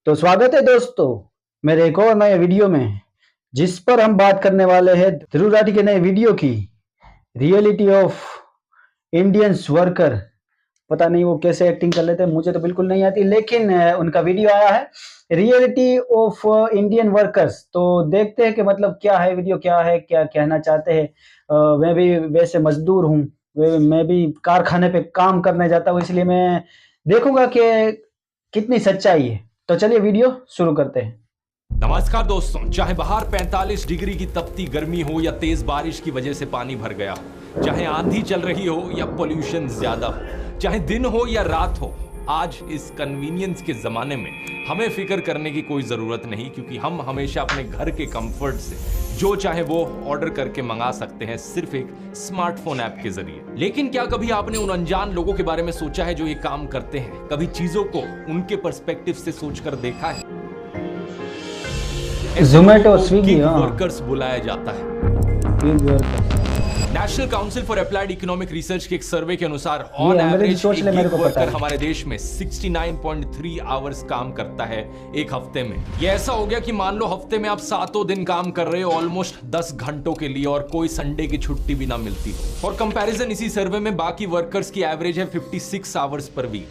तो स्वागत है दोस्तों मेरे एक और नए वीडियो में, जिस पर हम बात करने वाले हैं ध्रुव राठी के नए वीडियो की। Reality of Indians worker. पता नहीं वो कैसे एक्टिंग कर लेते हैं, मुझे तो बिल्कुल नहीं आती, लेकिन उनका वीडियो आया है रियलिटी ऑफ इंडियन वर्कर्स। तो देखते हैं कि मतलब क्या है वीडियो, क्या है, क्या कहना चाहते हैं। मैं भी वैसे मजदूर हूँ, मैं भी कारखाने पे काम करने जाता हूँ, इसलिए मैं देखूंगा कि कितनी सच्चाई है। तो चलिए वीडियो शुरू करते हैं। नमस्कार दोस्तों, चाहे बाहर 45 डिग्री की तपती गर्मी हो या तेज बारिश की वजह से पानी भर गया हो, चाहे आंधी चल रही हो या पोल्यूशन ज्यादा हो, चाहे दिन हो या रात हो, आज इस कन्वीनियंस के जमाने में हमें फिक्र करने की कोई जरूरत नहीं, क्योंकि हम हमेशा अपने घर के कंफर्ट से जो चाहे वो ऑर्डर करके मंगा सकते हैं, सिर्फ एक स्मार्टफोन ऐप के जरिए। लेकिन क्या कभी आपने उन अनजान लोगों के बारे में सोचा है जो ये काम करते हैं? कभी चीजों को उनके पर्सपेक्टिव से सोचकर देखा है? जोमेटो, स्विगी वर्कर्स बुलाया जाता है। National council for applied economic research के एक सर्वे के अनुसार ऑन एवरेज वर्कर हमारे देश में 69.3 आवर्स काम करता है एक हफ्ते में। ये ऐसा हो गया कि मान लो हफ्ते में आप 7 दिन काम कर रहे हो, ऑलमोस्ट 10 घंटों के लिए, और कोई संडे की छुट्टी भी ना मिलती हो। फॉर कंपैरिजन, इसी सर्वे में बाकी वर्कर्स की एवरेज है 56 आवर्स पर वीक।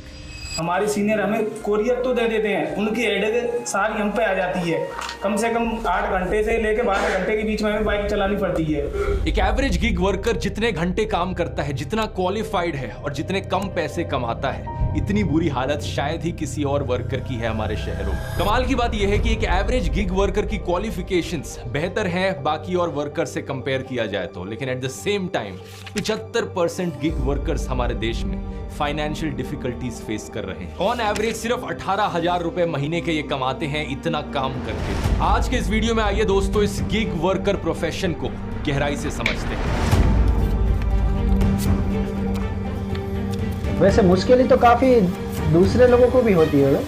हमारे सीनियर हमें कोरियर तो दे देते हैं, उनकी हेडेक सारी हम पे आ जाती है। कम से कम 8 घंटे से लेकर 12 घंटे के बीच में हमें बाइक चलानी पड़ती है। एक एवरेज गिग वर्कर जितने घंटे काम करता है, जितना क्वालिफाइड है और जितने कम पैसे कमाता है, इतनी बुरी हालत शायद ही किसी और वर्कर की है हमारे शहरों में। कमाल की बात यह है कि एक एवरेज गिग वर्कर की क्वालिफिकेशंस बेहतर हैं बाकी और वर्कर से कंपेयर किया जाए तो, लेकिन at the same time 75% gig workers हमारे देश में फाइनेंशियल डिफिकल्टीज फेस कर रहे हैं। ऑन एवरेज सिर्फ 18,000 रुपए महीने के ये कमाते हैं इतना काम करके। आज के इस वीडियो में आइए दोस्तों, इस गिग वर्कर प्रोफेशन को गहराई से समझते हैं। वैसे मुश्किल तो काफी दूसरे लोगों को भी होती है,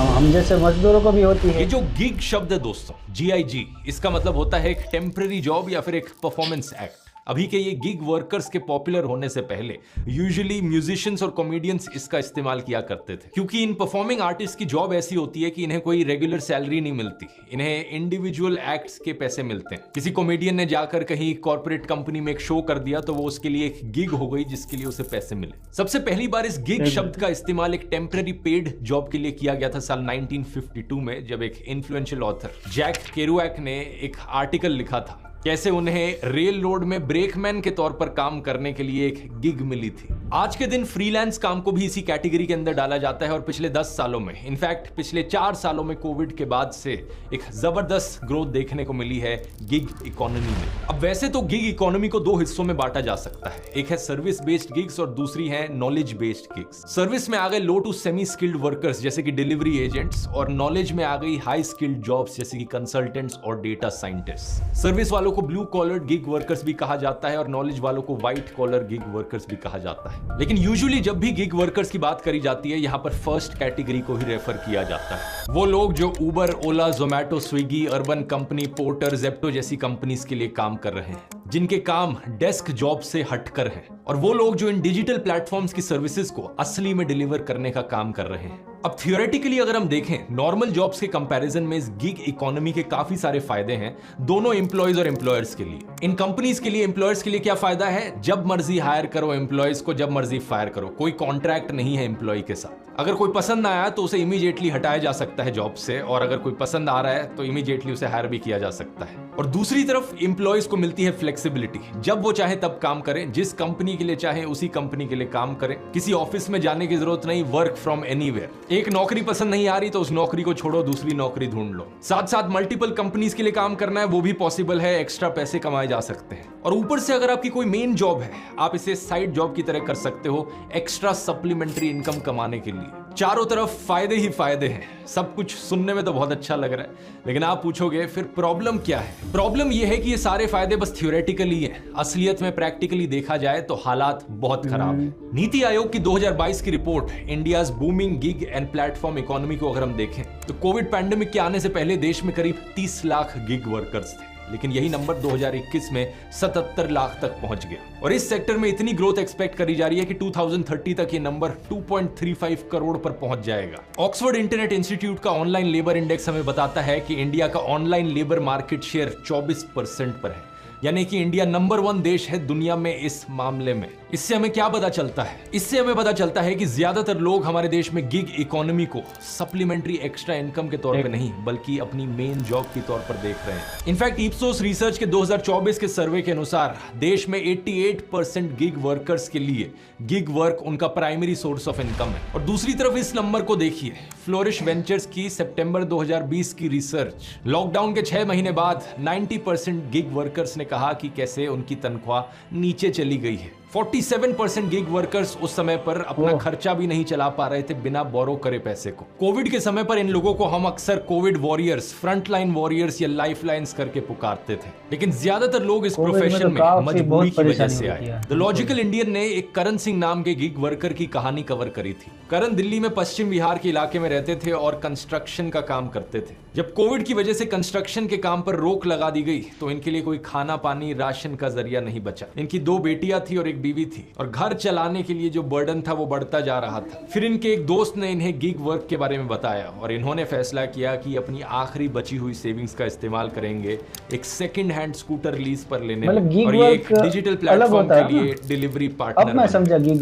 हम जैसे मजदूरों को भी होती है। ये जो गिग शब्द है दोस्तों, GIG, इसका मतलब होता है एक टेम्पररी जॉब या फिर एक परफॉर्मेंस एक्ट। अभी के ये गिग वर्कर्स के पॉपुलर होने से पहले यूजुअली म्यूजिशियंस और कॉमेडियंस इसका इस्तेमाल किया करते थे, क्योंकि इन परफॉर्मिंग आर्टिस्ट की जॉब ऐसी होती है कि इन्हें कोई रेगुलर सैलरी नहीं मिलती, इन्हें इंडिविजुअल एक्ट्स के पैसे मिलते हैं। किसी कॉमेडियन ने जाकर कहीं कॉर्पोरेट कंपनी में एक शो कर दिया तो वो उसके लिए एक गिग हो गई जिसके लिए उसे पैसे मिले। सबसे पहली बार इस गिग शब्द का इस्तेमाल एक टेम्पररी पेड जॉब के लिए किया गया था साल 1952 में, जब एक इन्फ्लुएंशियल ऑथर जैक केरुएक ने एक आर्टिकल लिखा था कैसे उन्हें रेल रोड में ब्रेकमैन के तौर पर काम करने के लिए एक गिग मिली थी। आज के दिन फ्रीलांस काम को भी इसी कैटेगरी के अंदर डाला जाता है, और पिछले 10 सालों में, इनफैक्ट पिछले 4 सालों में कोविड के बाद से एक जबरदस्त ग्रोथ देखने को मिली है गिग इकोनॉमी में। अब वैसे तो गिग इकोनॉमी को 2 हिस्सों में बांटा जा सकता है, एक है सर्विस बेस्ड गिग्स और दूसरी है नॉलेज बेस्ड गिग्स। सर्विस में आ गए लो टू सेमी स्किल्ड वर्कर्स जैसे कि डिलीवरी एजेंट्स, और नॉलेज में आ गई हाई स्किल्ड जॉब्स जैसे कि कंसल्टेंट्स और डेटा साइंटिस्ट। सर्विस वालों को ब्लू कॉलर गिग वर्कर्स भी कहा जाता है और नॉलेज वालों को व्हाइट कॉलर गिग वर्कर्स भी कहा जाता है। लेकिन यूजुअली जब भी गिग वर्कर्स की बात करी जाती है, यहां पर फर्स्ट कैटेगरी को ही रेफर किया जाता है। वो लोग जो Uber, Ola, Zomato, Swiggy, Urban Company, Porter, Zepto जैसी कंपनीज के लिए काम कर रहे हैं, जिनके काम डेस्क जॉब से हटकर हैं, और वो लोग जो इन डिजिटल प्लेटफॉर्म्स की सर्विसेज को असली में डिलीवर करने का काम कर रहे हैं। अब थियोरेटिकली अगर हम देखें, नॉर्मल जॉब्स के कंपैरिजन में इस गिग इकोनॉमी के काफी सारे फायदे हैं, दोनों एम्प्लॉयज और एम्प्लॉयर्स के लिए। इन कंपनीज के लिए, एम्प्लॉयर्स के लिए क्या फायदा है? जब मर्जी हायर करो एम्प्लॉयज को, जब मर्जी फायर करो, कोई कॉन्ट्रैक्ट नहीं है एम्प्लॉय के साथ। अगर कोई पसंद ना आया तो उसे इमीडिएटली हटाया जा सकता है जॉब से, और अगर कोई पसंद आ रहा है तो इमीडिएटली उसे हायर भी किया जा सकता है। और दूसरी तरफ एम्प्लॉयज को मिलती है फ्लेक्सिबिलिटी, जब वो चाहे तब काम करें, जिस कंपनी के लिए चाहे उसी कंपनी के लिए काम करें, किसी ऑफिस में जाने की जरूरत नहीं, वर्क फ्रॉम एनीवेयर। एक नौकरी पसंद नहीं आ रही तो उस नौकरी को छोड़ो, दूसरी नौकरी ढूंढ लो। साथ साथ मल्टीपल कंपनीज के लिए काम करना है वो भी पॉसिबल है, एक्स्ट्रा पैसे कमाए जा सकते हैं। और ऊपर से अगर आपकी कोई मेन जॉब है, आप इसे साइड जॉब की तरह कर सकते हो, एक्स्ट्रा सप्लीमेंट्री इनकम कमाने के लिए। चारों तरफ फायदे ही फायदे हैं। सब कुछ सुनने में तो बहुत अच्छा लग रहा है, लेकिन आप पूछोगे फिर प्रॉब्लम क्या है? प्रॉब्लम यह है कि ये सारे फायदे बस थियोरेटिकली हैं, असलियत में प्रैक्टिकली देखा जाए तो हालात बहुत खराब है। नीति आयोग की 2022 की report India's booming gig and platform economy को अगर हम देखें तो कोविड पैंडेमिक के आने से पहले देश में करीब 30 लाख गिग वर्कर्स थे। लेकिन यही नंबर 2021 में 77 लाख तक पहुंच गया और इस सेक्टर में इतनी ग्रोथ एक्सपेक्ट करी जा रही है कि 2030 तक ये नंबर 2.35 करोड़ पर पहुंच जाएगा। ऑक्सफोर्ड इंटरनेट इंस्टीट्यूट का ऑनलाइन लेबर इंडेक्स हमें बताता है कि इंडिया का ऑनलाइन लेबर मार्केट शेयर 24% पर है, यानी कि इंडिया नंबर 1 देश है दुनिया में इस मामले में। इससे हमें क्या पता चलता है? इससे हमें पता चलता है कि ज्यादातर लोग हमारे देश में गिग इकोनॉमी को सप्लीमेंट्री एक्स्ट्रा इनकम के तौर पे नहीं बल्कि अपनी मेन जॉब के तौर पर देख रहे हैं। इनफैक्ट इप्सोस रिसर्च के 2024 के सर्वे के अनुसार देश में 88% गिग वर्कर्स के लिए गिग वर्क उनका प्राइमरी सोर्स ऑफ इनकम है। और दूसरी तरफ इस नंबर को देखिए, फ्लोरिश वेंचर्स की सितंबर 2020 की रिसर्च, लॉकडाउन के 6 महीने बाद 90% गिग वर्कर्स ने कहा कि कैसे उनकी तनख्वाह नीचे चली गई है। 47% गिग वर्कर्स उस समय पर अपना खर्चा भी नहीं चला पा रहे थे बिना बोरो करे पैसे को। कोविड के समय पर इन लोगों को हम अक्सर कोविड वॉरियर्स, फ्रंटलाइन वॉरियर्स या लाइफलाइंस करके पुकारते थे, लेकिन ज्यादातर लोग इस प्रोफेशन में मजबूरी की वजह से आए। द लॉजिकल इंडियन ने एक करण सिंह नाम के गिग वर्कर की कहानी कवर करी थी। करण दिल्ली में पश्चिम बिहार के इलाके में रहते थे और कंस्ट्रक्शन का काम करते थे। जब कोविड की वजह से कंस्ट्रक्शन के काम पर रोक लगा दी गई तो इनके लिए कोई खाना पानी राशन का जरिया नहीं बचा। इनकी 2 बेटियां थी और एक बीवी थी और घर चलाने के लिए जो बर्डन था वो बढ़ता जा रहा था। फिर इनके एक दोस्त ने इन्हें गिग वर्क के बारे में बताया और इन्होंने फैसला किया कि अपनी आखिरी बची हुई सेविंग्स का इस्तेमाल करेंगे एक सेकंड हैंड स्कूटर लीज पर लेने में और ये एक डिजिटल प्लेटफॉर्म के लिए delivery partner.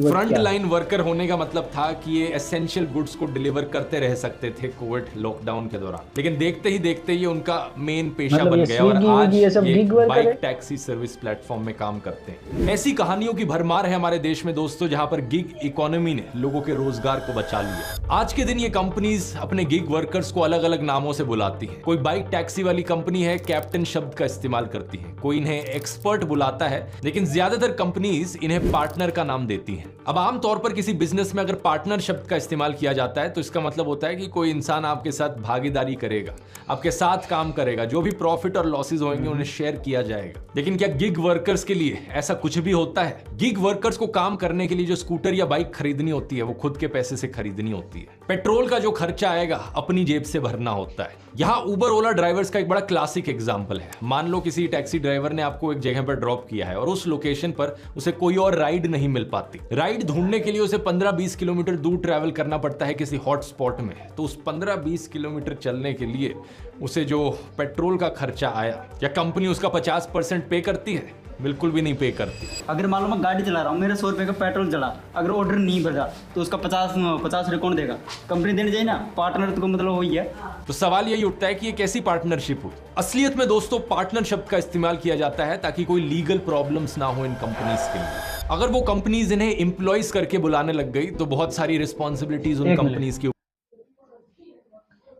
Front line worker होने का मतलब था कि ये एसेंशियल गुड्स को डिलीवर करते रह सकते थे कोविड लॉकडाउन के दौरान, लेकिन देखते ही देखते ये उनका मेन पेशा बन गया और आज ये बाइक टैक्सी सर्विस प्लेटफॉर्म में काम करते हैं। ऐसी कहानियों की भरमार है हमारे देश में दोस्तों, जहां पर गिग इकोनॉमी ने लोगों के रोजगार को बचा लिया। आज के दिन ये कंपनीज अपने गिग वर्कर्स को अलग अलग नामों से बुलाती हैं। कोई बाइक टैक्सी वाली कंपनी है, कैप्टन शब्द का इस्तेमाल करती है, कोई इन्हें एक्सपर्ट बुलाता है, लेकिन ज्यादातर कंपनीज इन्हें पार्टनर का नाम देती हैं। अब आमतौर पर किसी बिजनेस में अगर पार्टनर शब्द का इस्तेमाल किया जाता है तो इसका मतलब होता है कि कोई इंसान आपके साथ भागीदारी करेगा, आपके साथ काम करेगा, जो भी प्रॉफिट और लॉसेस होंगे उन्हें शेयर किया जाएगा। लेकिन क्या गिग वर्कर्स के लिए ऐसा कुछ भी होता है? गिग वर्कर्स को काम करने के लिए जो स्कूटर या बाइक खरीदनी होती है वो खुद के पैसे से खरीदनी होती है। पेट्रोल का जो खर्चा आएगा अपनी जेब से भरना होता है। यहाँ उबर ओला ड्राइवर्स का एक बड़ा क्लासिक एग्जांपल है। मान लो किसी टैक्सी ड्राइवर ने आपको एक जगह पर ड्रॉप किया है और उस लोकेशन पर उसे कोई और राइड नहीं मिल पाती। राइड ढूंढने के लिए उसे 15-20 किलोमीटर दूर ट्रैवल करना पड़ता है किसी हॉट स्पॉट में। तो उस 15-20 किलोमीटर चलने के लिए उसे जो पेट्रोल का खर्चा आया, या कंपनी उसका 50% पे करती है? बिल्कुल भी नहीं पे करती। अगर मान लो मैं गाड़ी चला रहा हूँ, मेरा 100 रुपये का पेट्रोल चला, अगर ऑर्डर नहीं भरा तो उसका 50 रुपये कौन देगा? कंपनी देने जाए ना, पार्टनर तो मतलब वही है। तो सवाल यही उठता है कि ये कैसी पार्टनरशिप हुई? असलियत में दोस्तों पार्टनर शब्द का इस्तेमाल किया जाता है ताकि कोई लीगल प्रॉब्लम्स ना हो इन कंपनीज के लिए। अगर वो कंपनीज इन्हें एम्प्लॉयज करके बुलाने लग गई तो बहुत सारी रिस्पॉन्सिबिलिटीज उन कंपनीज की।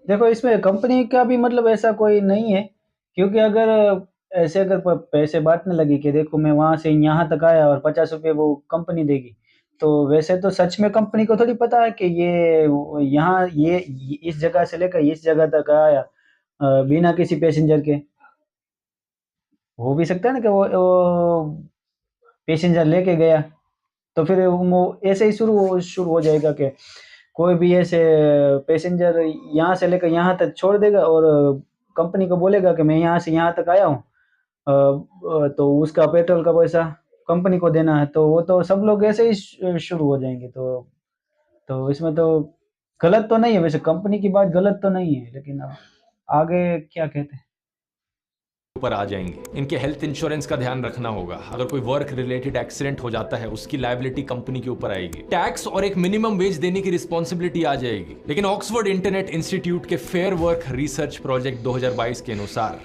देखो, इसमें कंपनी का भी मतलब ऐसा कोई नहीं है, क्योंकि अगर ऐसे अगर पैसे बांटने लगी कि देखो मैं वहां से यहाँ तक आया और 50 रुपये वो कंपनी देगी, तो वैसे तो सच में कंपनी को थोड़ी पता है कि ये यहाँ ये इस जगह से लेकर इस जगह तक आया बिना किसी पैसेंजर के। हो भी सकता है ना कि वो पैसेंजर लेके गया, तो फिर वो ऐसे ही शुरू हो जाएगा कि कोई भी ऐसे पैसेंजर यहाँ से लेकर यहाँ तक छोड़ देगा और कंपनी को बोलेगा कि मैं यहाँ से यहाँ तक आया हूँ, तो उसका पेट्रोल का पैसा कंपनी को देना है, तो वो तो सब लोग ऐसे ही शुरू हो जाएंगे। तो इसमें तो गलत तो नहीं है, वैसे कंपनी की बात गलत तो नहीं है, लेकिन अब आगे क्या कहते हैं ऊपर आ जाएंगे। इनके हेल्थ इंश्योरेंस का ध्यान रखना होगा। अगर कोई वर्क रिलेटेड एक्सीडेंट हो जाता है उसकी लायबिलिटी कंपनी के ऊपर आएगी। टैक्स और एक मिनिमम वेज देने की रिस्पॉन्सिबिलिटी आ जाएगी। लेकिन ऑक्सफोर्ड इंटरनेट इंस्टीट्यूट के फेयर वर्क रिसर्च प्रोजेक्ट 2022 के अनुसार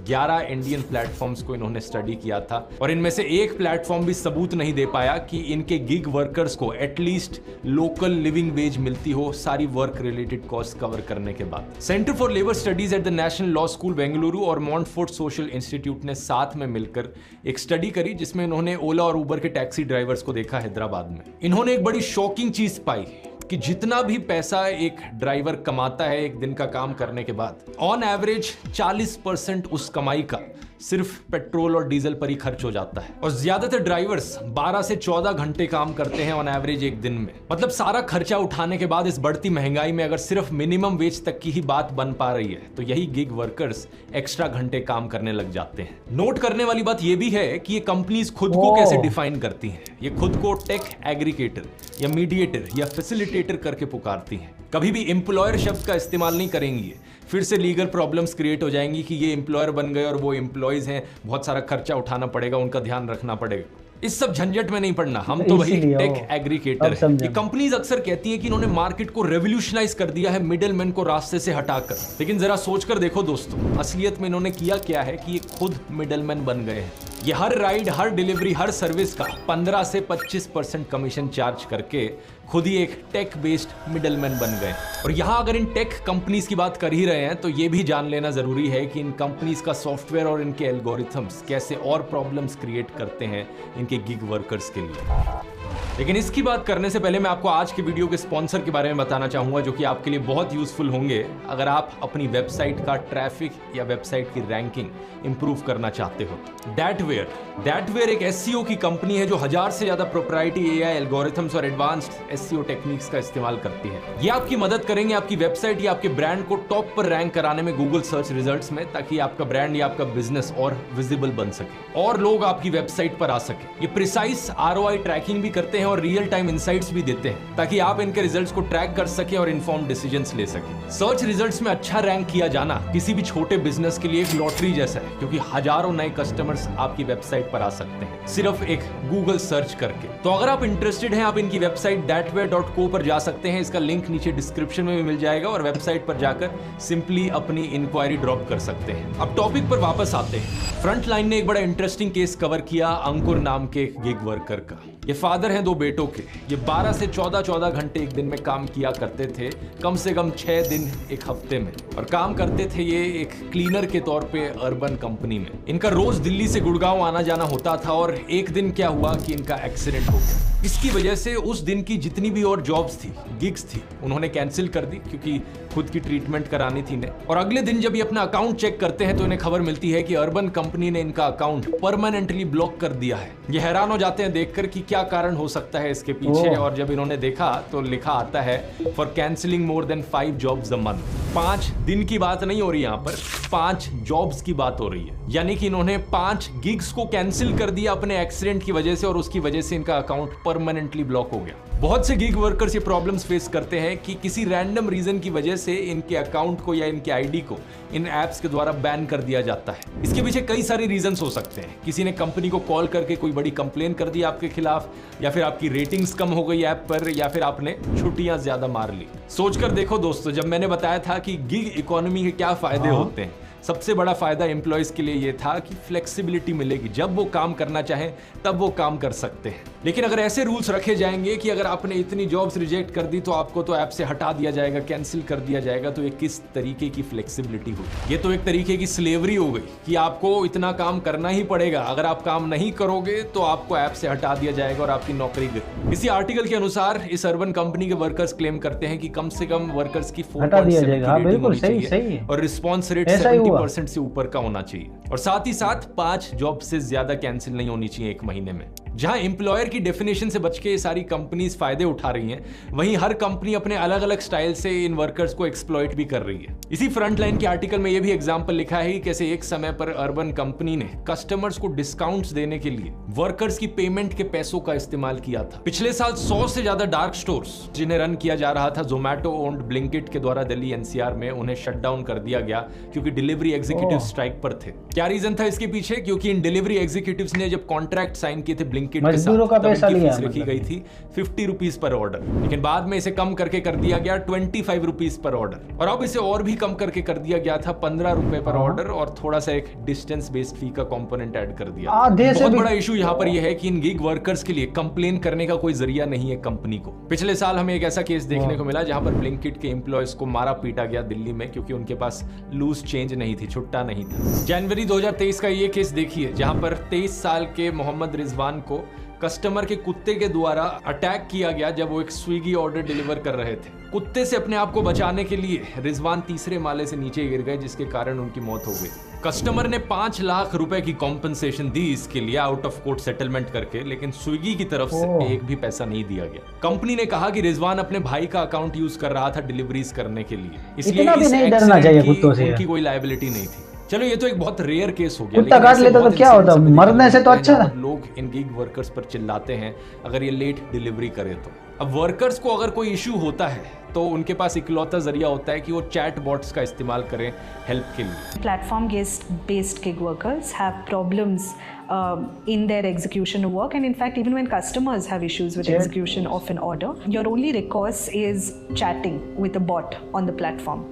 11 इंडियन प्लेटफॉर्म्स को इन्होंने स्टडी किया था और इनमें से एक प्लेटफॉर्म भी सबूत नहीं दे पाया कि इनके गिग वर्कर्स को एटलीस्ट लोकल लिविंग वेज मिलती हो सारी वर्क रिलेटेड कॉस्ट कवर करने के बाद। Centre for labour studies at the national law school Bengaluru और मॉन्टफोर्ट सोशल इंस्टीट्यूट ने साथ में मिलकर एक स्टडी करी जिसमें इन्होंने ओला और उबर के टैक्सी ड्राइवर्स को देखा हैदराबाद में। इन्होंने एक बड़ी शॉकिंग चीज पाई कि जितना भी पैसा एक ड्राइवर कमाता है एक दिन का काम करने के बाद, ऑन एवरेज 40% उस कमाई का सिर्फ पेट्रोल और डीजल पर ही खर्च हो जाता है। और ज्यादातर ड्राइवर्स 12 से 14 घंटे काम करते हैं ऑन एवरेज एक दिन में। मतलब सारा खर्चा उठाने के बाद इस बढ़ती महंगाई में अगर सिर्फ मिनिमम वेज तक की ही बात बन पा रही है तो यही गिग वर्कर्स एक्स्ट्रा घंटे काम करने लग जाते हैं। नोट करने वाली बात यह भी है कि ये कंपनीज खुद को कैसे डिफाइन करती हैं। ये खुद को टेक एग्रीगेटर या मीडिएटर या फैसिलिटेटर करके पुकारती हैं। कभी भी एम्प्लॉयर शब्द का इस्तेमाल नहीं करेंगी। फिर से लीगल प्रॉब्लम्स क्रिएट हो जाएंगी कि ये एम्प्लॉयर बन गए और वो एम्प्लॉयज हैं, बहुत सारा खर्चा उठाना पड़ेगा, उनका ध्यान रखना पड़ेगा। इस सब झंझट में नहीं पड़ना, हम तो वही टेक एग्रीगेटर हैं। ये कंपनीज अक्सर कहती हैं कि इन्होंने मार्केट को रेवोल्यूशनाइज कर दिया है मिडिलमैन को रास्ते से हटाकर। लेकिन जरा सोचकर देखो दोस्तों, असलियत में इन्होंने किया क्या है कि ये खुद मिडिलमैन बन गए हैं। ये हर राइड, हर डिलीवरी, हर सर्विस का 15 से 25% कमीशन चार्ज करके खुद ही एक टेक बेस्ड मिडलमैन बन गए। और यहां अगर इन टेक कंपनीज की बात कर ही रहे हैं तो ये भी जान लेना जरूरी है कि इन कंपनीज का सॉफ्टवेयर और इनके एल्गोरिथम्स कैसे और प्रॉब्लम्स क्रिएट करते हैं इनके गिग वर्कर्स के लिए। लेकिन इसकी बात करने से पहले मैं आपको आज के वीडियो के स्पॉन्सर के बारे में बताना चाहूंगा, जो कि आपके लिए बहुत यूजफुल होंगे अगर आप अपनी वेबसाइट का ट्रैफिक या वेबसाइट की रैंकिंग इंप्रूव करना चाहते हो। दैटवेयर एक एसईओ की कंपनी है जो 1000 से ज्यादा प्रोप्राइटरी एआई एल्गोरिथम्स और एडवांस्ड एसईओ टेक्निक्स का इस्तेमाल करती है। ये आपकी मदद करेंगे आपकी वेबसाइट या आपके ब्रांड को टॉप पर रैंक कराने में गूगल सर्च रिजल्ट्स में, ताकि आपका ब्रांड या आपका बिजनेस और विजिबल बन सके और लोग आपकी वेबसाइट पर आ सके। ये प्रिसाइज आरओआई ट्रैकिंग भी करते हैं और रियल टाइम इनसाइट्स भी देते हैं, ताकि आप इनके रिजल्ट्स को ट्रैक कर सके और इन्फॉर्म्ड डिसीजंस ले सके। सर्च रिजल्ट्स में अच्छा रैंक किया जाना किसी भी छोटे बिजनेस के लिए एक लॉटरी जैसा है, क्योंकि हजारों नए कस्टमर्स आपकी वेबसाइट पर आ सकते हैं सिर्फ एक गूगल सर्च करके। तो अगर आप इंटरेस्टेड हैं, आप इनकी वेबसाइट thatware.co पर जा सकते हैं। इसका लिंक नीचे डिस्क्रिप्शन में भी मिल जाएगा और वेबसाइट पर जाकर सिंपली अपनी इंक्वायरी ड्रॉप कर सकते हैं। अब टॉपिक पर वापस आते हैं। फ्रंटलाइन ने एक बड़ा इंटरेस्टिंग केस कवर किया अंकुर नाम के एक गिग वर्कर का। ये फादर हैं 2 बेटों के। ये 12 से 14 घंटे एक दिन में काम किया करते थे, कम से कम 6 दिन एक हफ्ते में। और काम करते थे ये एक क्लीनर के तौर पे अर्बन कंपनी में। इनका रोज दिल्ली से गुड़गांव आना जाना होता था और एक दिन क्या हुआ कि इनका एक्सीडेंट हो गया। इसकी वजह से उस दिन की जितनी भी और जॉब्स थी, गिग्स थी, उन्होंने कैंसिल कर दी, क्योंकि खुद की ट्रीटमेंट करानी थी इन्हें। और अगले दिन जब ये अपना अकाउंट चेक करते हैं तो इन्हें खबर मिलती है कि अर्बन कंपनी ने इनका अकाउंट परमानेंटली ब्लॉक कर दिया है। ये हैरान हो जाते हैं देखकर कि क्या कारण हो सकता है इसके पीछे। और जब इन्होंने देखा तो लिखा आता है for cancelling more than 5 jobs a month. 5 दिन की बात नहीं हो रही, यहाँ पर 5 जॉब्स की बात हो रही है। यानी कि इन्होंने 5 गिग्स को कैंसिल कर दिया अपने एक्सीडेंट की वजह से, और उसकी वजह से इनका अकाउंट परमानेंटली ब्लॉक हो गया। बहुत से गिग वर्कर्स ये प्रॉब्लम्स फेस करते हैं कि किसी रैंडम रीजन की वजह से इनके अकाउंट को या इनके आईडी को इन एप्स के द्वारा बैन कर दिया जाता है। इसके पीछे कई सारे रीजंस हो सकते हैं। किसी ने कंपनी को कॉल करके कोई बड़ी कंप्लेन कर दी आपके खिलाफ, या फिर आपकी रेटिंग्स कम हो गई ऐप पर, या फिर आपने छुट्टियां ज्यादा मार ली। सोचकर देखो दोस्तों, जब मैंने बताया था कि गिग इकोनॉमी के क्या फायदे होते हैं, सबसे बड़ा फायदा एम्प्लॉयज के लिए यह था कि फ्लेक्सिबिलिटी मिलेगी। जब वो काम करना चाहें तब वो काम कर सकते हैं। लेकिन अगर ऐसे रूल्स रखे जाएंगे कि अगर आपने इतनी जॉब्स रिजेक्ट कर दी तो आपको तो ऐप से हटा दिया जाएगा, कैंसिल कर दिया जाएगा, तो ये किस तरीके की फ्लेक्सिबिलिटी होगी? ये तो एक तरीके की स्लेवरी हो गई कि आपको इतना काम करना ही पड़ेगा। अगर आप काम नहीं करोगे तो आपको ऐप से हटा दिया जाएगा और आपकी नौकरी गई। इसी आर्टिकल के अनुसार इस अर्बन कंपनी के वर्कर्स क्लेम करते हैं कि कम से कम वर्कर्स की 4.7 रेटिंग होनी चाहिए और रिस्पॉन्स रेट 70% से ऊपर का होना चाहिए। और साथ ही साथ 5 जॉब से ज्यादा कैंसिल नहीं होनी चाहिए एक महीने में। जहां एम्प्लॉयर की डेफिनेशन से बच के ये सारी कंपनीज फायदे उठा रही हैं, वहीं हर कंपनी अपने अलग अलग स्टाइल से इन वर्कर्स को एक्सप्लॉइट भी कर रही है। इसी फ्रंटलाइन के आर्टिकल में ये भी एग्जांपल लिखा है कि कैसे एक समय पर अर्बन कंपनी ने कस्टमर्स को डिस्काउंट्स देने के लिए वर्कर्स की पेमेंट के पैसों का इस्तेमाल किया था। पिछले साल 100 से ज्यादा डार्क स्टोर्स जिन्हें रन किया जा रहा था जोमैटो ओन्ड ब्लिंकिट के द्वारा दिल्ली एनसीआर में, उन्हें शट डाउन कर दिया गया क्योंकि डिलीवरी एग्जीक्यूटिव स्ट्राइक पर थे। क्या रीजन था इसके पीछे? क्योंकि इन डिलीवरी एग्जीक्यूटिव्स ने जब कॉन्ट्रैक्ट साइन किए थे ब्लिंकिट के साथ, फीस रखी गई थी 50 रुपीज पर ऑर्डर, लेकिन बाद में इसे कम करके कर दिया गया 25 रुपीज पर ऑर्डर, और अब इसे और भी कम करके कर दिया गया था 15 रुपए पर ऑर्डर, और थोड़ा सा एक डिस्टेंस बेस्ड फी का कंपोनेंट ऐड कर दिया। बहुत बड़ा इशू यहाँ पर यह है कि इन गिग वर्कर्स के लिए कंप्लेन करने का कोई जरिया नहीं है कंपनी को। पिछले साल हमें एक ऐसा केस देखने को मिला जहां पर ब्लिंकिट के एम्प्लॉयज को मारा पीटा गया दिल्ली में, क्योंकि उनके पास लूज चेंज नहीं थी, छुट्टा नहीं था। जनवरी 2023 का ये केस देखिए, जहां पर 23 साल के मोहम्मद रिजवान को कस्टमर के कुत्ते के द्वारा अटैक किया गया जब वो एक स्विगी ऑर्डर डिलीवर कर रहे थे। कुत्ते से अपने आप को बचाने के लिए रिजवान तीसरे माले से नीचे गिर गए, जिसके कारण उनकी मौत हो गई। कस्टमर ने 5 लाख रुपए की कॉम्पनसेशन दी इसके लिए आउट ऑफ कोर्ट सेटलमेंट करके, लेकिन स्विगी की तरफ से एक भी पैसा नहीं दिया गया। कंपनी ने कहा कि रिजवान अपने भाई का अकाउंट यूज कर रहा था डिलीवरीज करने के लिए, इसलिए इतना भी इस नहीं डरना चाहिए एक्सीडेंट कुत्तों की से। उनकी कोई लायबिलिटी नहीं थी। चलो ये तो एक बहुत रेयर केस हो गया, कुत्ता लेकिन काट ऐसे लेता तो बहुत क्या होता, इंसिडेंट्स मरने से तो होते हैं अच्छा जहाँ था। पर लोग इन गिग वर्कर्स पर चिल्लाते हैं अगर ये लेट डिलीवरी करे तो। अब वर्कर्स को अगर कोई इशू होता है तो उनके पास इकलौता जरिया होता है कि वो चैट बॉट्स का इस्तेमाल करें हेल्प के लिए। Platform-based gig workers have problems in their execution of work, and in fact even when customers have issues with execution of an order, your only recourse is chatting with a bot on the platform.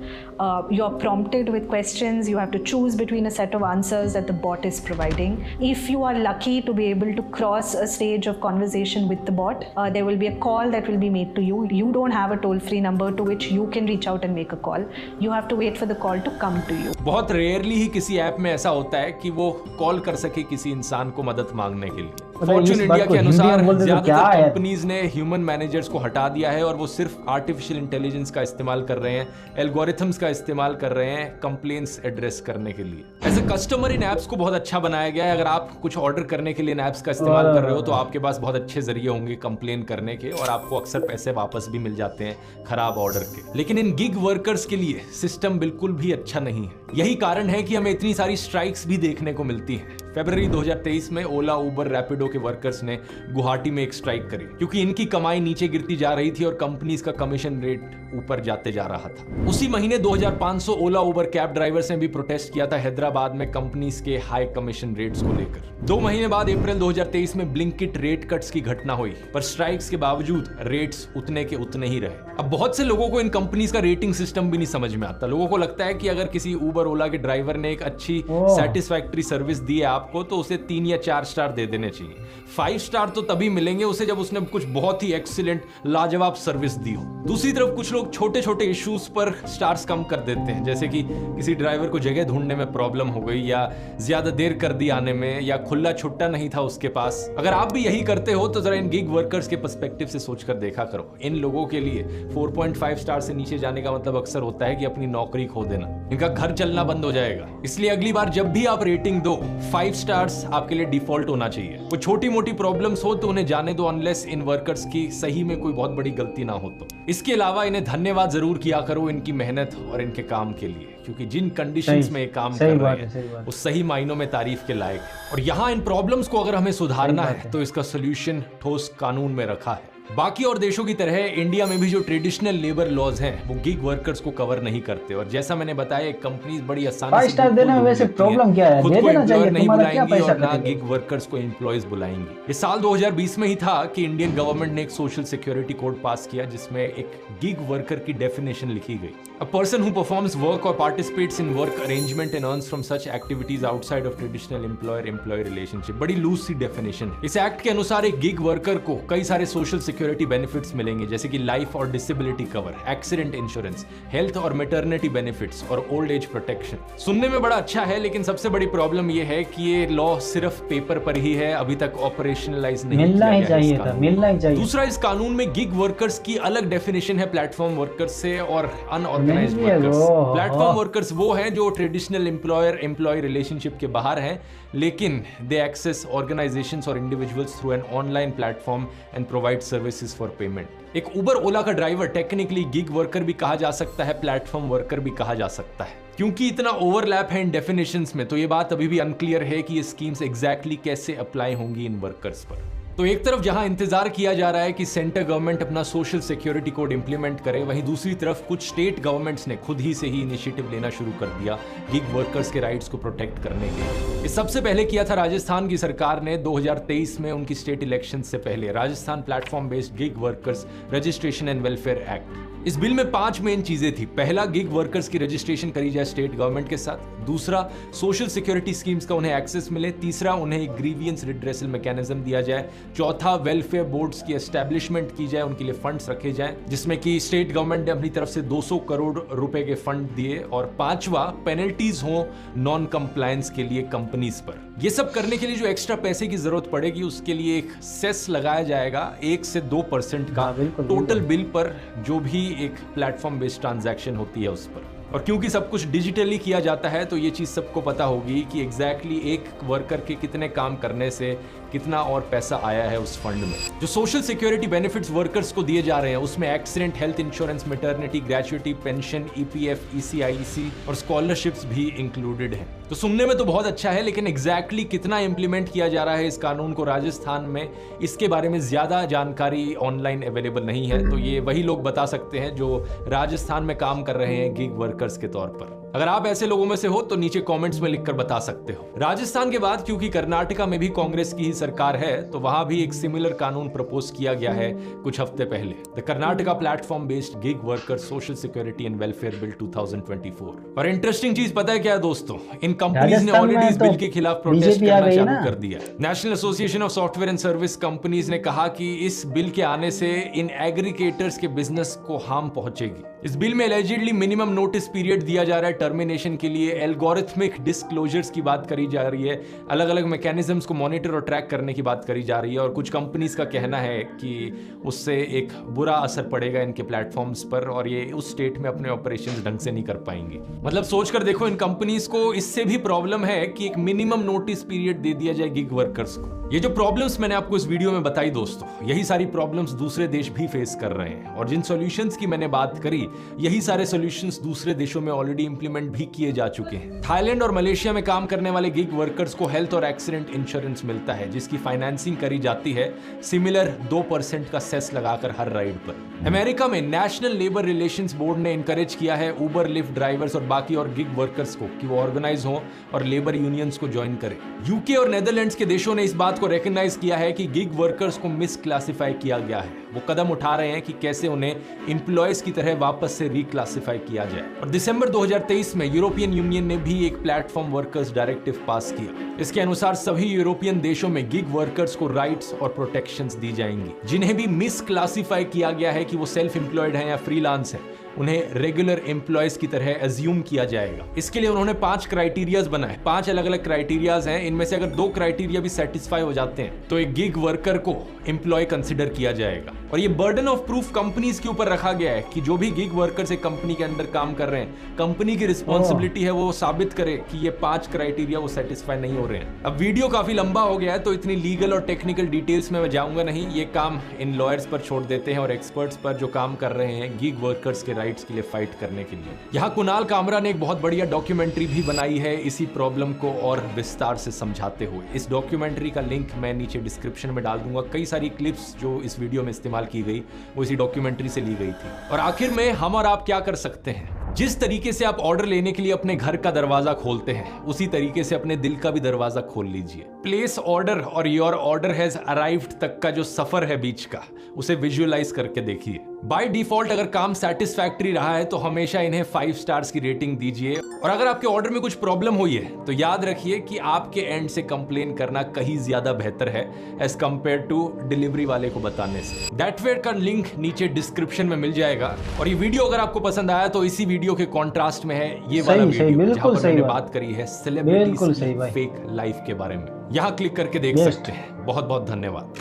You're prompted with questions, you have to choose between a set of answers that the bot is providing. If you are lucky to be able to cross a stage of conversation with the bot, there will be a call that will be made to you. You don't have a toll-free number to which you can reach out and make a call. You have to wait for the call to come to you. बहुत rarely ही किसी app में ऐसा होता है कि वो call कर सके किसी इंसान को मदद मांगने के लिए। फॉर्च्यून इंडिया के अनुसार ज्यादातर कंपनीज ने ह्यूमन मैनेजर्स को हटा दिया है और वो सिर्फ आर्टिफिशियल इंटेलिजेंस का इस्तेमाल कर रहे हैं, एल्गोरिथम्स का इस्तेमाल कर रहे हैं कंप्लेंट्स एड्रेस करने के लिए। ऐसे कस्टमर इन ऐप्स को बहुत अच्छा बनाया गया है। अगर आप कुछ ऑर्डर करने के लिए इन ऐप्स का इस्तेमाल कर रहे हो तो आपके पास बहुत अच्छे जरिए होंगे कंप्लेन करने के, और आपको अक्सर पैसे वापस भी मिल जाते हैं खराब ऑर्डर के। लेकिन इन गिग वर्कर्स के लिए सिस्टम बिल्कुल भी अच्छा नहीं है। यही कारण है कि हमें इतनी सारी स्ट्राइक्स भी देखने को मिलती हैं। फरवरी 2023 में ओला, उबर, रैपिडो के वर्कर्स ने गुवाहाटी में एक स्ट्राइक करी क्योंकि इनकी कमाई नीचे गिरती जा रही थी और कंपनीज का कमीशन रेट ऊपर जाते जा रहा था। उसी महीने 2500 ओला, उबर कैब ड्राइवर्स ने भी प्रोटेस्ट किया था हैदराबाद में कंपनीज के हाई कमीशन रेट्स को लेकर। 2 महीने बाद अप्रैल 2023 में ब्लिंकिट रेट कट्स की घटना हुई, पर स्ट्राइक्स के बावजूद रेट्स उतने के उतने ही रहे। अब बहुत से लोगों को इन कंपनीज का रेटिंग सिस्टम भी नहीं समझ में आता। लोगों को लगता है कि अगर किसी उबर, ओला के ड्राइवर ने एक अच्छी सेटिस्फैक्टरी सर्विस दी है आपको तो उसे 3 या 4 स्टार दे देने चाहिए। 5 स्टार तो तभी मिलेंगे उसे जब उसने कुछ बहुत ही एक्सीलेंट लाजवाब सर्विस दी हो। दूसरी तरफ कुछ लोग छोटे छोटे इश्यूज पर स्टार्स कम कर देते हैं, जैसे कि किसी ड्राइवर को जगह ढूंढने में प्रॉब्लम हो गई या ज्यादा देर कर दी आने में या खुला छुट्टा नहीं था उसके पास। अगर आप भी यही करते हो तो जरा इन गिग वर्कर्स के पर्सपेक्टिव से सोचकर देखा करो। इन लोगों के लिए 4.5 स्टार से नीचे जाने का मतलब अक्सर होता है कि अपनी नौकरी खो देना, इनका घर चलना बंद हो जाएगा। इसलिए अगली बार जब भी आप रेटिंग दो 5 स्टार्स आपके लिए डिफॉल्ट होना चाहिए। वो छोटी मोटी प्रॉब्लम्स हो तो उन्हें जाने दो, अनलेस इन वर्कर्स की सही में कोई बहुत बड़ी गलती ना हो तो। इसके अलावा इन्हें धन्यवाद जरूर किया करो इनकी मेहनत और इनके काम के लिए, क्योंकि जिन कंडीशंस में ये काम कर रहे हैं वो सही मायनों में तारीफ के लायक है। और यहाँ इन प्रॉब्लम्स को अगर हमें सुधारना है तो इसका सोल्यूशन ठोस कानून में रखा है। बाकी और देशों की तरह इंडिया में भी जो ट्रेडिशनल लेबर लॉज हैं वो गिग वर्कर्स को कवर नहीं करते, और जैसा मैंने बताया कंपनीज बड़ी आसानी से देने में वैसे प्रॉब्लम क्या है, खुद दे को देना एम्प्लॉयर चाहिए, नहीं तुम्हारा क्या बुलाएंगी पैसा और ना कटेगा। गिग वर्कर्स को एम्प्लॉयज बुलाएंगी। ये साल 2020 में ही था कि इंडियन गवर्नमेंट ने एक सोशल सिक्योरिटी कोड पास किया जिसमें एक गिग वर्कर की डेफिनेशन लिखी गई। A person who performs work or participates in work arrangement and earns from such activities outside of traditional employer-employee relationship। बड़ी लूज सी डेफिनेशन है। इस एक्ट के अनुसार एक गिग वर्कर को कई सारे सोशल सिक्योरिटी बेनिफिट्स मिलेंगे, जैसे कि लाइफ और disability cover, accident insurance, health और मैटरनिटी बेनिफिट्स और ओल्ड एज प्रोटेक्शन। सुनने में बड़ा अच्छा है, लेकिन सबसे बड़ी प्रॉब्लम यह है कि ये लॉ सिर्फ पेपर पर ही है, अभी तक ऑपरेशनलाइज नहीं मिलना ही किया गया चाहिए इस था, कानून। मिलना ही चाहिए। दूसरा, इस कानून में गिग वर्कर्स की अलग डेफिनेशन है प्लेटफॉर्म वर्कर्स से और अनऑर्गेनाइज्ड नहीं है वर्कर्स। वो, प्लेटफॉर्म वर्कर्स वो हैं जो ट्रेडिशनल एम्प्लॉयर एम्प्लॉय रिलेशनशिप के बाहर हैं, लेकिन दे एक्सेस ऑर्गेनाइजेशंस और individuals through an online platform and provide services for payment. एक उबर, ओला का ड्राइवर टेक्निकली गिग वर्कर भी कहा जा सकता है, प्लेटफॉर्म वर्कर भी कहा जा सकता है। क्योंकि इतना ओवरलैप है इन डेफिनेशंस में, तो ये बात अभी भी अनक्लियर है कि ये स्कीम्स एग्जैक्टली कैसे अप्लाई होंगी इन वर्कर्स पर। तो एक तरफ जहां इंतजार किया जा रहा है कि सेंटर गवर्नमेंट अपना सोशल सिक्योरिटी कोड इंप्लीमेंट करे, वहीं दूसरी तरफ कुछ स्टेट गवर्नमेंट्स ने खुद ही से ही इनिशिएटिव लेना शुरू कर दिया गिग वर्कर्स के राइट्स को प्रोटेक्ट करने के लिए। ये सबसे पहले किया था राजस्थान की सरकार ने 2023 में उनकी स्टेट इलेक्शन से पहले, Rajasthan platform based gig workers registration and welfare act. इस बिल में 5 मेन चीजें थी। पहला, गिग वर्कर्स की रजिस्ट्रेशन करी जाए स्टेट गवर्नमेंट के साथ। दूसरा, सोशल सिक्योरिटी स्कीम्स का उन्हें एक्सेस मिले। तीसरा, उन्हें एक ग्रीवियंस रिड्रेसल मैकेनिज्म दिया जाए। चौथा, वेलफेयर बोर्ड्स की एस्टैब्लिशमेंट की जाए, उनके लिए फंड्स रखे जाएं, जिसमें कि स्टेट गवर्नमेंट ने अपनी तरफ से 200 करोड़ रुपए के फंड दिए। और 5वां, पेनल्टीज हो नॉन कंप्लायंस के लिए कंपनीज पर। ये सब करने के लिए जो एक्स्ट्रा पैसे की जरूरत पड़ेगी उसके लिए एक सेस लगाया जाएगा 1 से 2% का बिल्कुल, टोटल बिल पर, जो भी एक प्लेटफॉर्म बेस्ड ट्रांजैक्शन होती है उस पर। और क्योंकि सब कुछ डिजिटली किया जाता है तो ये चीज सबको पता होगी कि एग्जैक्टली एक वर्कर के कितने काम करने से कितना और पैसा आया है उस फंड में। जो सोशल सिक्योरिटी बेनिफिट्स वर्कर्स को दिए जा रहे हैं उसमें accident health insurance, maternity, gratuity, pension, EPF, ESIC और स्कॉलरशिप्स भी इंक्लूडेड हैं। तो सुनने में तो बहुत अच्छा है, लेकिन एग्जैक्टली कितना इंप्लीमेंट किया जा रहा है इस कानून को राजस्थान में, इसके बारे में ज्यादा जानकारी ऑनलाइन अवेलेबल नहीं है। तो ये वही लोग बता सकते हैं जो राजस्थान में काम कर रहे हैं गिग वर्कर्स के तौर पर। अगर आप ऐसे लोगों में से हो तो नीचे कमेंट्स में लिखकर बता सकते हो। राजस्थान के बाद क्योंकि कर्नाटका में भी कांग्रेस की ही सरकार है तो वहां भी एक सिमिलर कानून प्रपोज किया गया है कुछ हफ्ते पहले, the Karnataka platform based gig worker social security and welfare bill 2024। और इंटरेस्टिंग चीज पता है क्या दोस्तों, इन कंपनीज ने ऑलरेडी इस बिल के खिलाफ प्रोटेस्ट करना चालू कर दिया। National association of software and service companies ने कहा कि इस बिल के आने से इन एग्रीगेटर्स के बिजनेस को हार्म पहुंचेगी। इस बिल में एलिजिडली मिनिमम नोटिस पीरियड दिया जा रहा है टर्मिनेशन के लिए, एल्गोरिथमिक डिस्क्लोजर्स की बात करी जा रही है, अलग अलग मैकेनिज्म्स को मॉनिटर और ट्रैक करने की बात करी जा रही है। और कुछ कंपनीज का कहना है कि उससे एक बुरा असर पड़ेगा इनके प्लेटफॉर्म्स पर और ये उस स्टेट में अपने ऑपरेशंस ढंग से नहीं कर पाएंगे। मतलब सोचकर देखो, इन कंपनीज को इससे भी प्रॉब्लम है कि एक मिनिमम नोटिस पीरियड दे दिया जाए गिग वर्कर्स को। ये जो प्रॉब्लम्स मैंने आपको इस वीडियो में बताई दोस्तों, यही सारी प्रॉब्लम्स दूसरे देश भी फेस कर रहे हैं। और जिन सॉल्यूशंस की मैंने बात करी, यही सारे सॉल्यूशंस दूसरे देशों में ऑलरेडी इंप्लीमेंट भी किए जा चुके हैं। थाईलैंड और मलेशिया में काम करने वाले गिग वर्कर्स को हेल्थ और एक्सीडेंट इंश्योरेंस मिलता है, जिसकी फाइनेंसिंग करी जाती है सिमिलर 2% का सेस लगाकर हर राइड पर। अमेरिका में नेशनल लेबर रिलेशंस बोर्ड ने इनकरेज किया है उबर, लिफ्ट ड्राइवर्स और बाकी और गिग वर्कर्स को कि वो ऑर्गेनाइज हों और लेबर यूनियंस को ज्वाइन करें। यूके और नेदरलैंड्स के देशों ने इस बात को रिकॉग्नाइज किया है कि गिग वर्कर्स को मिस क्लासिफाई किया गया है। वो कदम उठा रहे हैं कि कैसे उन्हें एम्प्लॉयज की तरह वापस से रिक्लासिफाई किया जाए। और दिसंबर 2023 में यूरोपियन यूनियन ने भी एक प्लेटफॉर्म वर्कर्स डायरेक्टिव पास किया। इसके अनुसार सभी यूरोपियन देशों में गिग वर्कर्स को राइट्स और प्रोटेक्शंस दी जाएंगी। जिन्हें भी मिस क्लासिफाई किया गया है कि वो सेल्फ एम्प्लॉयड है या फ्रीलांस है, उन्हें रेगुलर एम्प्लॉयज की तरह एज्यूम किया जाएगा। इसके लिए उन्होंने 5 क्राइटेरियाज बनाए। 5 अलग अलग क्राइटेरियाज हैं। इनमें से अगर 2 क्राइटेरिया भी सेटिस्फाई हो जाते हैं तो एक गिग वर्कर को एम्प्लॉय कंसिडर किया जाएगा। और ये बर्डन ऑफ प्रूफ कंपनीज के ऊपर रखा गया है कि जो भी गिग वर्कर्स एक कंपनी के अंदर काम कर रहे हैं, कंपनी की रिस्पॉन्सिबिलिटी है वो साबित करे कि ये 5 क्राइटेरिया वो सेटिस्फाई नहीं हो रहे हैं। अब वीडियो काफी लंबा हो गया है तो इतनी लीगल और टेक्निकल डिटेल्स में मैं जाऊंगा नहीं। ये काम इन लॉयर्स पर छोड़ देते हैं और एक्सपर्ट्स पर जो काम कर रहे हैं गिग वर्कर्स के राइट्स के लिए फाइट करने के लिए। यहाँ कुणाल कामरा ने एक बहुत बढ़िया डॉक्यूमेंट्री भी बनाई है इसी प्रॉब्लम को और विस्तार से समझाते हुए। इस डॉक्यूमेंट्री का लिंक मैं नीचे डिस्क्रिप्शन में डाल दूंगा। कई सारी क्लिप्स जो इस वीडियो में इस्तेमाल की गई वो इसी डॉक्यूमेंट्री से ली गई थी। और आखिर में हम और आप क्या कर सकते हैं? जिस तरीके से आप ऑर्डर लेने के लिए अपने घर का दरवाजा खोलते हैं, उसी तरीके से अपने दिल का भी दरवाजा खोल लीजिए। प्लेस ऑर्डर और योर ऑर्डर हैज अराइव्ड तक का जो सफर है बीच का, उसे विजुअलाइज करके देखिए। बाय डिफॉल्ट अगर काम सेटिस्फैक्टरी रहा है तो हमेशा इन्हें 5 स्टार्स की रेटिंग दीजिए। और अगर आपके ऑर्डर में कुछ प्रॉब्लम हुई है तो याद रखिए कि आपके एंड से कंप्लेन करना कहीं ज्यादा बेहतर है एज कंपेयर टू डिलीवरी वाले को बताने से। दैटवेयर का लिंक नीचे डिस्क्रिप्शन में मिल जाएगा। और ये वीडियो अगर आपको पसंद आया तो इसी वीडियो के कॉन्ट्रास्ट में है ये वाला वीडियो जहां पर मैंने बात करी है सेलिब्रिटीज की फेक लाइफ के बारे में। यहां क्लिक करके देख सकते हैं। बहुत बहुत धन्यवाद।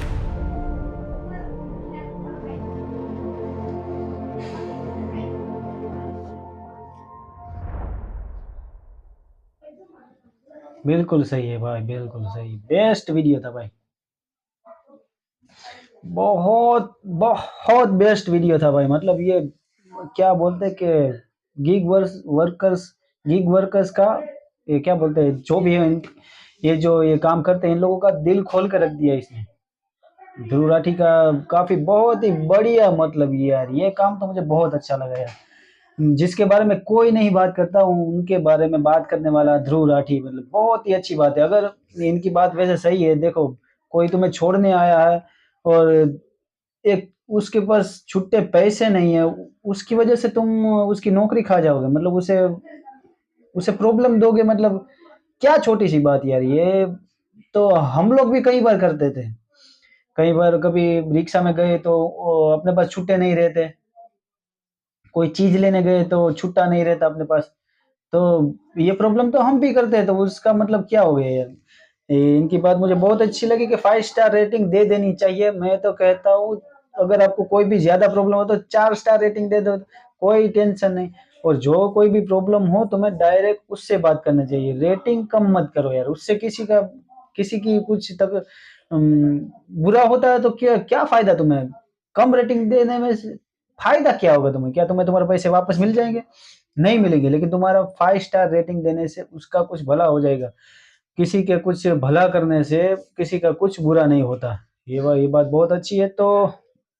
बिल्कुल सही है भाई, बिल्कुल सही। बेस्ट वीडियो था भाई, बहुत बहुत बेस्ट वीडियो था भाई। मतलब ये क्या बोलते हैं कि गिग वर्कर्स का ये क्या बोलते हैं, जो भी है ये जो ये काम करते हैं, इन लोगों का दिल खोल कर रख दिया इसने। ध्रुव राठी का काफी बहुत ही बढ़िया, मतलब ये यार ये काम तो मुझे बहुत अच्छा लगा यार। जिसके बारे में कोई नहीं बात करता उनके बारे में बात करने वाला ध्रुव राठी, मतलब बहुत ही अच्छी बात है। अगर इनकी बात वैसे सही है, देखो कोई तुम्हें छोड़ने आया है और एक उसके पास छुट्टे पैसे नहीं है, उसकी वजह से तुम उसकी नौकरी खा जाओगे, मतलब उसे प्रॉब्लम दोगे। मतलब क्या छोटी सी बात यार, ये तो हम लोग भी कई बार करते थे। कई बार कभी रिक्शा में गए तो अपने पास छुट्टे नहीं रहते, कोई चीज लेने गए तो छुट्टा नहीं रहता अपने पास, तो ये प्रॉब्लम तो हम भी करते हैं। तो उसका मतलब क्या हो गया यार, इनकी बात मुझे बहुत अच्छी लगी कि 5 स्टार रेटिंग दे देनी चाहिए। मैं तो कहता हूँ अगर आपको कोई भी ज्यादा प्रॉब्लम हो तो 4 स्टार रेटिंग दे दो, कोई टेंशन नहीं। और जो कोई भी प्रॉब्लम हो तो मैं डायरेक्ट उससे बात करना चाहिए, रेटिंग कम मत करो यार, उससे किसी की कुछ तक बुरा होता है तो क्या क्या फायदा तुम्हें, कम रेटिंग देने में फायदा क्या होगा तुम्हें, क्या तुम्हें तुम्हारे पैसे वापस मिल जाएंगे? नहीं मिलेंगे। लेकिन तुम्हारा 5 स्टार रेटिंग देने से उसका कुछ भला हो जाएगा, किसी के कुछ भला करने से किसी का कुछ बुरा नहीं होता। ये बात बहुत अच्छी है। तो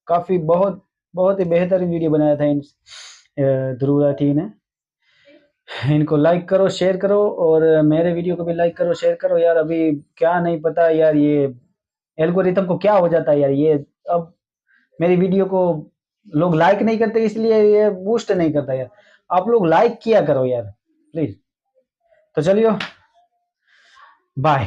काफी बहुत बहुत ही बेहतरीन वीडियो बनाया था इन ध्रुव राठी ने। इनको लाइक करो, शेयर करो, और मेरे वीडियो को भी लाइक करो, शेयर करो यार। अभी क्या नहीं पता यार, ये एल्गोरिथम को क्या हो जाता है यार, ये अब मेरी वीडियो को लोग लाइक नहीं करते इसलिए ये बूस्ट नहीं करता यार। आप लोग लाइक किया करो यार प्लीज। तो चलिए, बाय।